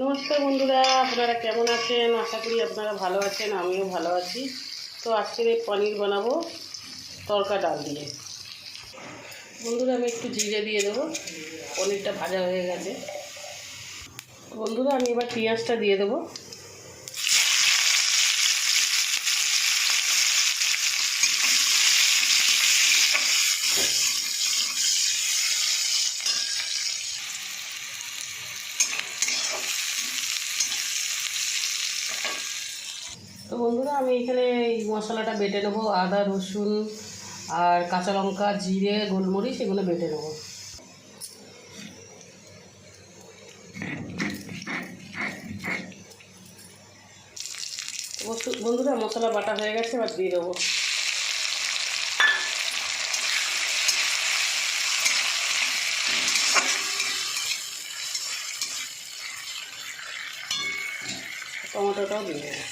নমস্কার বন্ধুরা, আপনারা কেমন আছেন? আশা করি আপনারা ভালো আছেন, আমিও ভালো আছি। তো আজকের এই পনির বানাবো তড়কা ডাল দিয়ে। বন্ধুরা আমি একটু জিরে দিয়ে দেবো, পনিরটা ভাজা হয়ে গেছে। বন্ধুরা আমি এবার পেঁয়াজটা দিয়ে দেবো। তো বন্ধুরা আমি এখানে এই মশলাটা বেটে নেবো, আদা রসুন আর কাঁচা লঙ্কা জিরে গোলমরিচ এগুলো বেটে নেবো। বন্ধুরা মশলা বাটা হয়ে গেছে, এবার দিয়ে দেবো। টমেটোটাও দিয়ে দেবো।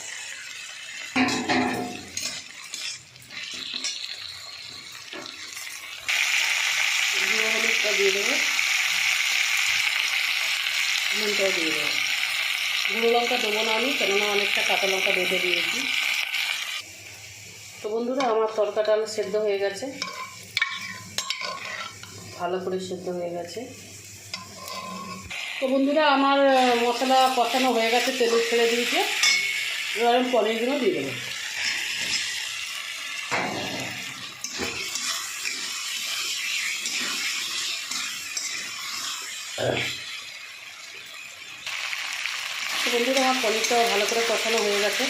জিরে হলুদটা দিয়ে দেবো, নুনটাও দিয়ে দেবো। গুঁড়ো লঙ্কা দেবো না আমি, কেননা অনেকটা কাঁচা লঙ্কা বেটে দিয়েছি। তো বন্ধুরা আমার তড়কা ডাল সেদ্ধ হয়ে গেছে, ভালো করে সেদ্ধ হয়ে গেছে। তো বন্ধুরা আমার মশলা কষানো হয়ে গেছে, তেল ছেড়ে দিয়েছে। এবার আমি পনিরগুলো দিয়ে দেবো। তো বন্ধুরা আমার পনিরটা ভালো করে কষানো হয়ে গেছে।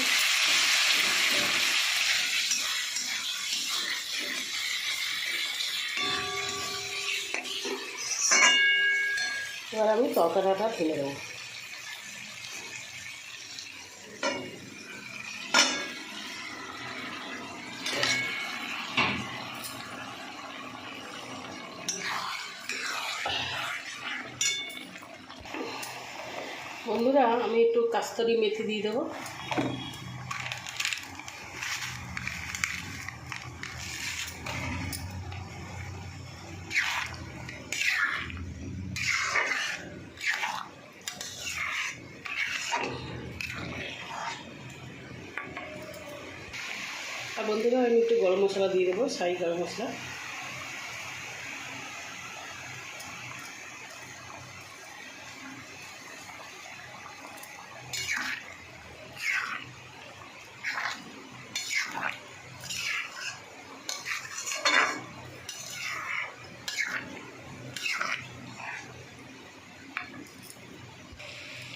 এবার আমি তরকারিটা ঢেলে দেবো। বন্ধুরা আমি একটু কাস্তুরি মেথি দিয়ে দেবো। আর বন্ধুরা আমি একটু গরম মশলা দিয়ে দেবো, শাহি গরম মশলা।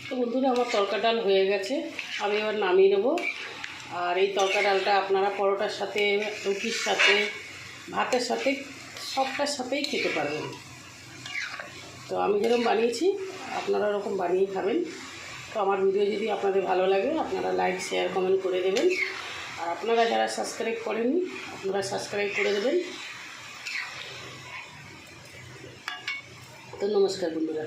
তো বন্ধুরা আমার তড়কা ডাল হয়ে গেছে, আমি এবার নামিয়ে নেবো। আর এই তড়কা ডালটা আপনারা পরোটার সাথে, রুটির সাথে, ভাতের সাথে, সবটার সাথেই খেতে পারবেন। তো আমি যেরকম বানিয়েছি আপনারা ওরকম বানিয়ে খাবেন। তো আমার ভিডিও যদি আপনাদের ভালো লাগে আপনারা লাইক শেয়ার কমেন্ট করে দেবেন। আর আপনারা যারা সাবস্ক্রাইব করেননি আপনারা সাবস্ক্রাইব করে দেবেন। তো নমস্কার বন্ধুরা।